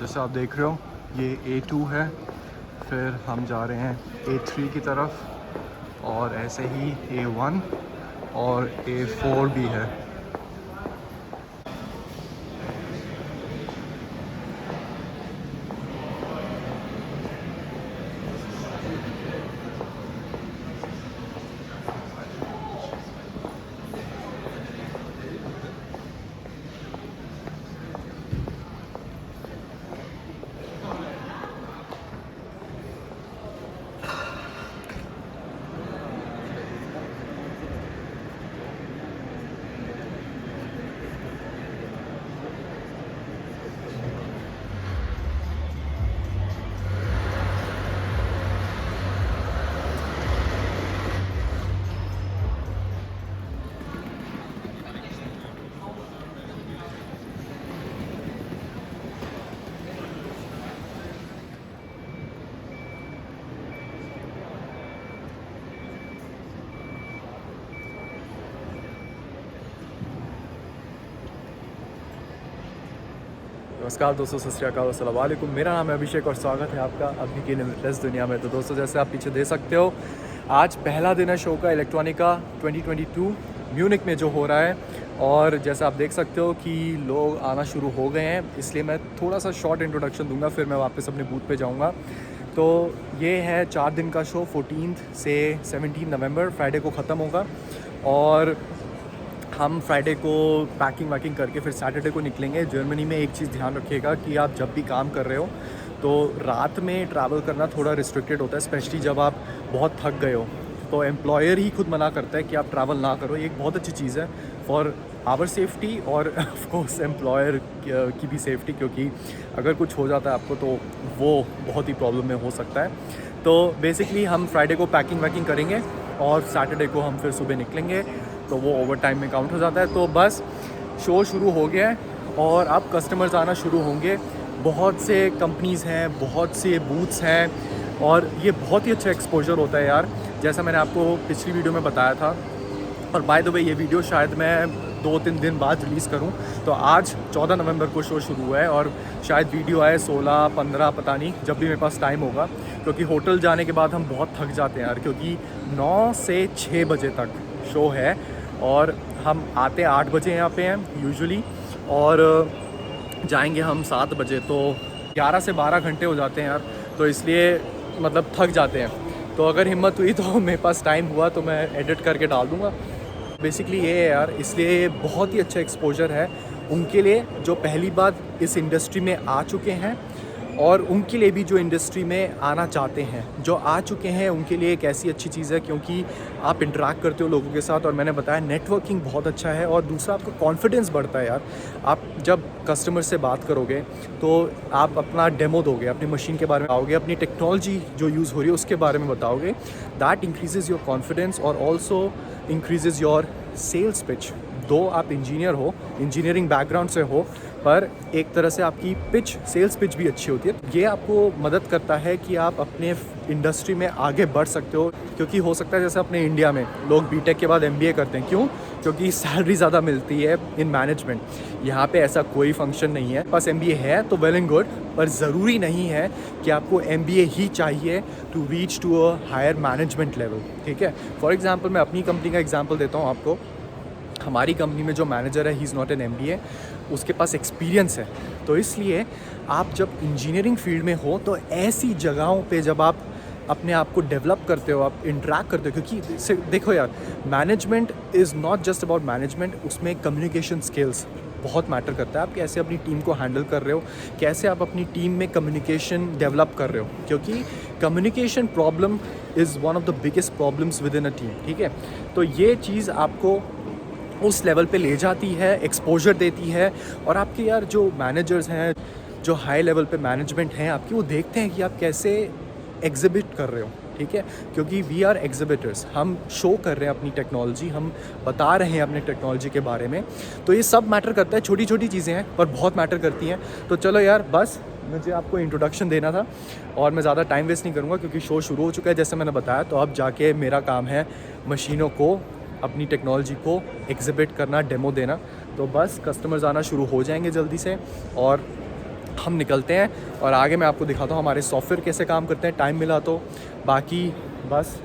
जैसा आप देख रहे हो ये A2 है, फिर हम जा रहे हैं A3 की तरफ और ऐसे ही A1 और A4 भी है। नमस्कार दोस्तों, सत श्री अकाल, अस्सलाम वालेकुम। मेरा नाम है अभिषेक और स्वागत है आपका अभी की लिमिटलेस दुनिया में। तो दोस्तों, जैसे आप पीछे देख सकते हो, आज पहला दिन है शो का इलेक्ट्रॉनिका 2022 म्यूनिक में जो हो रहा है। और जैसे आप देख सकते हो कि लोग आना शुरू हो गए हैं, इसलिए मैं थोड़ा सा शॉर्ट इंट्रोडक्शन दूंगा, फिर मैं वापस अपने बूथ पे जाऊंगा। तो ये है 4 दिन का शो, 14 से 17 नवंबर फ्राइडे को ख़त्म होगा। और हम फ्राइडे को पैकिंग वैकिंग करके फिर सैटरडे को निकलेंगे। जर्मनी में एक चीज़ ध्यान रखिएगा कि आप जब भी काम कर रहे हो तो रात में ट्रैवल करना थोड़ा रिस्ट्रिक्टेड होता है, स्पेशली जब आप बहुत थक गए हो। तो एम्प्लॉयर ही खुद मना करता है कि आप ट्रैवल ना करो। ये एक बहुत अच्छी चीज़ है फॉर आवर सेफ्टी और ऑफ कोर्स एम्प्लॉयर की भी सेफ्टी, क्योंकि अगर कुछ हो जाता है आपको तो वो बहुत ही प्रॉब्लम में हो सकता है। तो बेसिकली हम फ्राइडे को पैकिंग वैकिंग करेंगे और सैटरडे को हम फिर सुबह निकलेंगे, तो वो ओवर टाइम में काउंट हो जाता है। तो बस शो शुरू हो गया है और अब कस्टमर्स आना शुरू होंगे। बहुत से कंपनीज़ हैं, बहुत से बूथ्स हैं और ये बहुत ही अच्छा एक्सपोजर होता है यार, जैसा मैंने आपको पिछली वीडियो में बताया था। और बाय द वे, ये वीडियो शायद मैं 2-3 दिन बाद रिलीज़ करूं। तो आज 14 नवंबर को शो शुरू हुआ है और शायद वीडियो आए 16-15, पता नहीं, जब भी मेरे पास टाइम होगा, क्योंकि होटल जाने के बाद हम बहुत थक जाते हैं यार, क्योंकि 9 से 6 बजे तक शो है और हम आते 8 बजे यहाँ पे हैं यूजुअली, और जाएंगे हम 7 बजे। तो 11 से 12 घंटे हो जाते हैं यार, तो इसलिए मतलब थक जाते हैं। तो अगर हिम्मत हुई तो मेरे पास टाइम हुआ तो मैं एडिट करके डाल दूँगा। बेसिकली ये है यार, इसलिए बहुत ही अच्छा एक्सपोजर है उनके लिए जो पहली बार इस इंडस्ट्री में आ चुके हैं, और उनके लिए भी जो इंडस्ट्री में आना चाहते हैं। जो आ चुके हैं उनके लिए एक ऐसी अच्छी चीज़ है क्योंकि आप इंटरेक्ट करते हो लोगों के साथ, और मैंने बताया नेटवर्किंग बहुत अच्छा है। और दूसरा, आपका कॉन्फिडेंस बढ़ता है यार। आप जब कस्टमर से बात करोगे तो आप अपना डेमो दोगे, अपनी मशीन के बारे में बताओगे, अपनी टेक्नोलॉजी जो यूज़ हो रही है उसके बारे में बताओगे। दैट इंक्रीजेज़ योर कॉन्फिडेंस और also increases your sales pitch. Though आप इंजीनियर हो, इंजीनियरिंग बैकग्राउंड से हो, पर एक तरह से आपकी पिच, सेल्स पिच भी अच्छी होती है। ये आपको मदद करता है कि आप अपने इंडस्ट्री में आगे बढ़ सकते हो। क्योंकि हो सकता है जैसे अपने इंडिया में लोग बीटेक के बाद एमबीए करते हैं, क्यों? क्योंकि सैलरी ज़्यादा मिलती है इन मैनेजमेंट। यहाँ पे ऐसा कोई फंक्शन नहीं है। बस एमबीए है तो वेल एंड गुड, पर ज़रूरी नहीं है कि आपको एमबीए ही चाहिए to reach to a higher management level. ठीक है, फॉर एग्जाम्पल मैं अपनी कंपनी का एग्जाम्पल देता हूँ आपको। हमारी कंपनी में जो मैनेजर है, he is not an MBA, उसके पास एक्सपीरियंस है। तो इसलिए आप जब इंजीनियरिंग फील्ड में हो तो ऐसी जगहों पे जब आप अपने आप को डेवलप करते हो, आप इंटरेक्ट करते हो, क्योंकि देखो यार, management is not just about management, उसमें कम्युनिकेशन स्किल्स बहुत मैटर करता है। आप कैसे अपनी टीम को हैंडल कर रहे हो, कैसे आप अपनी टीम में कम्युनिकेशन डेवलप कर रहे हो, क्योंकि communication problem is one of the biggest problems with in a team. ठीक है, तो ये चीज़ आपको उस लेवल पे ले जाती है, एक्सपोजर देती है। और आपके यार जो मैनेजर्स हैं, जो हाई लेवल पे मैनेजमेंट हैं आपकी, वो देखते हैं कि आप कैसे एग्जिबिट कर रहे हो। ठीक है, क्योंकि वी आर एग्जिबिटर्स, हम शो कर रहे हैं अपनी टेक्नोलॉजी, हम बता रहे हैं अपने टेक्नोलॉजी के बारे में। तो ये सब मैटर करता है, छोटी छोटी चीज़ें हैं पर बहुत मैटर करती हैं। तो चलो यार, बस मुझे आपको इंट्रोडक्शन देना था और मैं ज़्यादा टाइम वेस्ट नहीं करूँगा क्योंकि शो शुरू हो चुका है जैसे मैंने बताया। तो अब जाके मेरा काम है मशीनों को, अपनी टेक्नोलॉजी को एग्जिबिट करना, डेमो देना। तो बस कस्टमर्स आना शुरू हो जाएंगे जल्दी से और हम निकलते हैं और आगे मैं आपको दिखाता हूँ हमारे सॉफ्टवेयर कैसे काम करते हैं, टाइम मिला तो। बाकी बस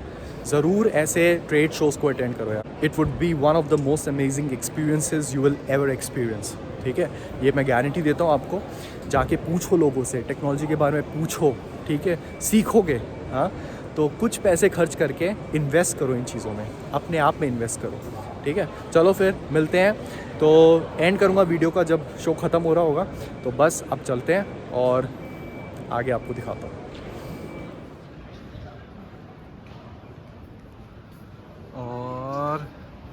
ज़रूर ऐसे ट्रेड शोज़ को अटेंड करो यार, it would be one of the most amazing experiences you will ever experience. ठीक है, ये मैं गारंटी देता हूँ आपको। जाके पूछो लोगों से, टेक्नोलॉजी के बारे में पूछो, ठीक है, सीखोगे। हाँ, तो कुछ पैसे खर्च करके इन्वेस्ट करो इन चीज़ों में, अपने आप में इन्वेस्ट करो। ठीक है, चलो फिर मिलते हैं। तो एंड करूँगा वीडियो का जब शो ख़त्म हो रहा होगा। तो बस अब चलते हैं और आगे आपको दिखाता हूँ। और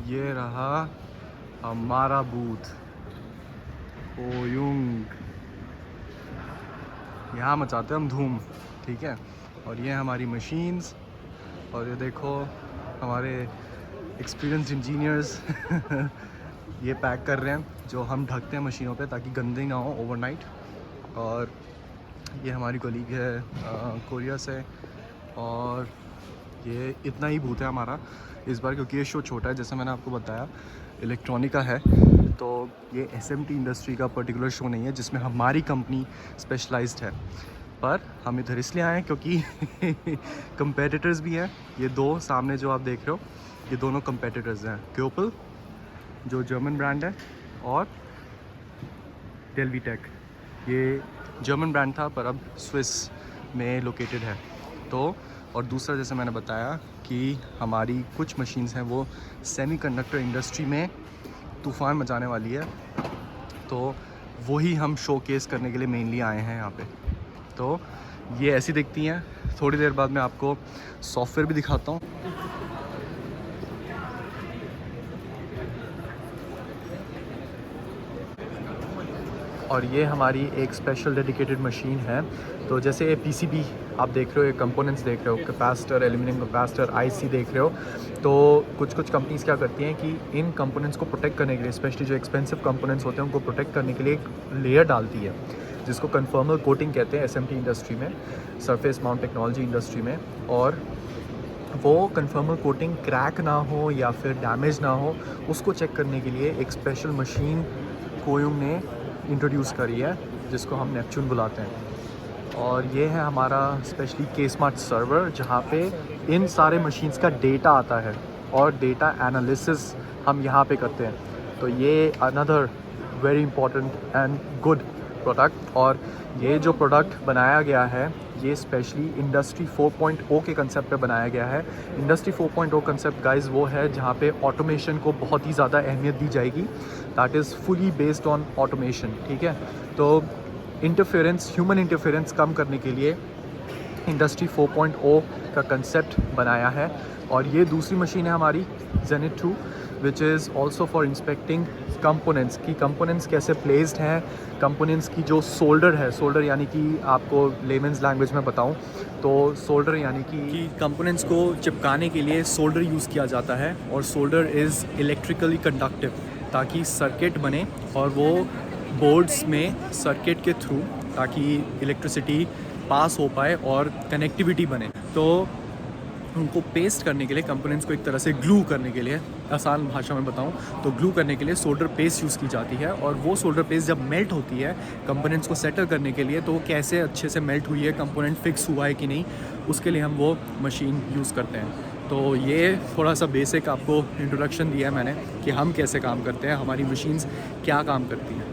ये रहा हमारा बूथ कोयुंग, यहाँ मचाते हैं हम धूम। ठीक है, और ये हमारी मशीन्स, और ये देखो हमारे एक्सपीरियंस इंजीनियर्स ये पैक कर रहे हैं जो हम ढकते हैं मशीनों पे ताकि गंदे ना हो ओवरनाइट। और ये हमारी कलीग है कोरिया से। और ये इतना ही बूथ है हमारा इस बार, क्योंकि ये शो छोटा है, जैसे मैंने आपको बताया इलेक्ट्रॉनिका है। तो ये एसएमटी इंडस्ट्री का पर्टिकुलर शो नहीं है जिसमें हमारी कंपनी स्पेशलाइज्ड है, पर हम इधर इसलिए आए हैं क्योंकि कंपेटिटर्स भी हैं। ये दो सामने जो आप देख रहे हो, ये दोनों कंपेटिटर्स हैं, क्योपल जो जर्मन ब्रांड है और डेल्वीटेक, ये जर्मन ब्रांड था पर अब स्विस में लोकेटेड है। तो और दूसरा जैसे मैंने बताया कि हमारी कुछ मशीन्स हैं वो सेमीकंडक्टर इंडस्ट्री में तूफ़ान मचाने वाली है, तो वही हम शोकेस करने के लिए मेनली आए हैं यहाँ पे। तो ये ऐसी दिखती हैं। थोड़ी देर बाद मैं आपको सॉफ्टवेयर भी दिखाता हूँ। और ये हमारी एक स्पेशल डेडिकेटेड मशीन है। तो जैसे ये पीसीबी आप देख रहे हो, ये कंपोनेंट्स देख रहे हो, कैपेसिटर, एल्यूमिनियम कैपेसिटर, आईसी देख रहे हो। तो कुछ कंपनीज़ क्या करती हैं कि इन कंपोनेंट्स को प्रोटेक्ट करने के लिए, स्पेशली जो एक्सपेंसिव कंपोनेंट्स होते हैं उनको प्रोटेक्ट करने के लिए एक लेयर डालती है जिसको कन्फर्मल कोटिंग कहते हैं एसएमटी इंडस्ट्री में, सरफेस माउंट टेक्नोलॉजी इंडस्ट्री में। और वो कन्फर्मल कोटिंग क्रैक ना हो या फिर डैमेज ना हो, उसको चेक करने के लिए एक स्पेशल मशीन कोयुंग ने इंट्रोड्यूस करी है जिसको हम नेपच्यून बुलाते हैं। और ये है हमारा स्पेशली के-स्मार्ट सर्वर, जहाँ पे इन सारे मशीन्स का डेटा आता है और डेटा एनालिसिस हम यहाँ पे करते हैं। तो ये another very important and good product. और ये जो प्रोडक्ट बनाया गया है ये स्पेशली इंडस्ट्री 4.0 के कंसेप्ट पे बनाया गया है। इंडस्ट्री 4.0 कंसेप्ट गाइस वो है जहाँ पे ऑटोमेशन को बहुत ही ज़्यादा अहमियत दी जाएगी, that is fully based on automation. ठीक है, तो इंटरफेरेंस, ह्यूमन इंटरफेरेंस कम करने के लिए इंडस्ट्री 4.0 का कंसेप्ट बनाया है। और ये दूसरी मशीन है हमारी zenith 2, which is also for inspecting components की कंपोनेंट्स कैसे प्लेस्ड हैं, कंपोनेंट्स की जो सोल्डर है, सोल्डर यानी कि आपको लेमन्स लैंग्वेज में बताऊं तो सोल्डर यानी कि कंपोनेंट्स को चिपकाने के लिए सोल्डर यूज़ किया जाता है। और सोल्डर इज़ इलेक्ट्रिकली कंडक्टिव, ताकि सर्किट बने और वो बोर्ड्स में सर्किट के थ्रू ताकि इलेक्ट्रिसिटी पास हो पाए और कनेक्टिविटी बने। तो उनको पेस्ट करने के लिए, कंपोनेंट्स को एक तरह से ग्लू करने के लिए, आसान भाषा में बताऊं तो ग्लू करने के लिए सोल्डर पेस्ट यूज़ की जाती है। और वो सोल्डर पेस्ट जब मेल्ट होती है कंपोनेंट्स को सेटल करने के लिए, तो वो कैसे अच्छे से मेल्ट हुई है, कंपोनेंट फिक्स हुआ है कि नहीं, उसके लिए हम वो मशीन यूज़ करते हैं। तो ये थोड़ा सा बेसिक आपको इंट्रोडक्शन दिया है मैंने कि हम कैसे काम करते हैं, हमारी मशीन्स क्या काम करती हैं।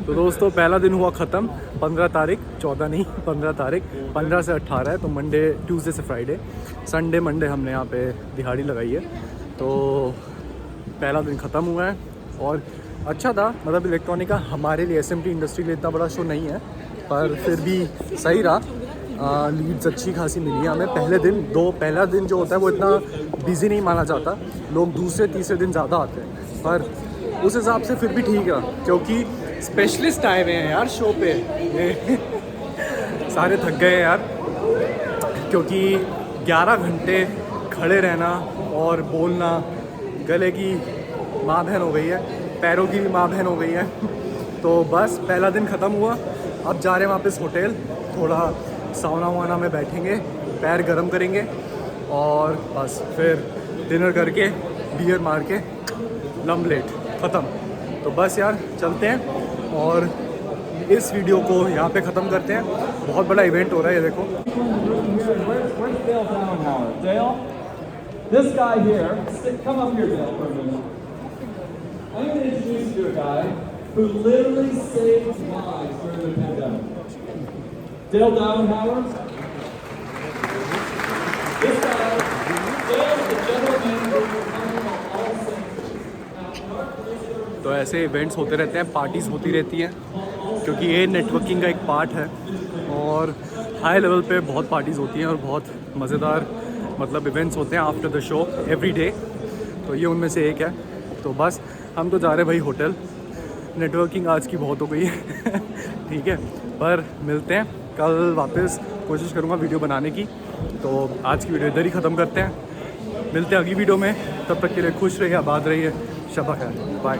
तो दोस्तों पहला दिन हुआ ख़त्म, 15 तारीख, 14 नहीं 15 तारीख, 15 से 18 है, तो मंडे, ट्यूसडे से फ्राइडे, संडे मंडे हमने यहाँ पे दिहाड़ी लगाई है। तो पहला दिन ख़त्म हुआ है और अच्छा था, मतलब इलेक्ट्रॉनिका हमारे लिए, एसएमटी इंडस्ट्री लिए इतना बड़ा शो नहीं है, पर फिर भी सही रहा। लीड्स अच्छी खासी मिली हमें पहले दिन। पहला दिन जो होता है वो इतना बिजी नहीं माना जाता, लोग दूसरे तीसरे दिन ज़्यादा आते हैं, पर उस हिसाब से फिर भी ठीक है क्योंकि स्पेशलिस्ट आए हुए हैं यार शो पे। सारे थक गए यार क्योंकि 11 घंटे खड़े रहना और बोलना, गले की माँ बहन हो गई है, पैरों की भी माँ बहन हो गई है। तो बस पहला दिन ख़त्म हुआ, अब जा रहे हैं वापस होटल, थोड़ा साउना वाना में बैठेंगे, पैर गर्म करेंगे और बस फिर डिनर करके बियर मार के लम्बलेट ख़त्म। तो बस यार चलते हैं और इस वीडियो को यहाँ पे ख़त्म करते हैं। बहुत बड़ा इवेंट हो रहा है, ये देखो। Where's Dale Downhauer? Dale, this guy here, come up here, Dale, for a minute. I'm going to introduce you to a guy who literally saved lives during the pandemic. Dale Downhauer. This guy, Dale is the general manager of All Saints. तो ऐसे events होते रहते हैं, parties होती रहती हैं, क्योंकि ये नेटवर्किंग का एक पार्ट है और हाई लेवल पे बहुत पार्टीज़ होती हैं और बहुत मज़ेदार मतलब इवेंट्स होते हैं after the show every day. तो ये उनमें से एक है। तो बस हम तो जा रहे हैं भाई होटल, नेटवर्किंग आज की बहुत हो गई है ठीक है, पर मिलते हैं कल वापस, कोशिश करूँगा वीडियो बनाने की। तो आज की वीडियो इधर ही ख़त्म करते हैं, मिलते हैं अगली वीडियो में। तब तक के लिए खुश रहिए, आबाद रहिए, शबा खैर, बाय।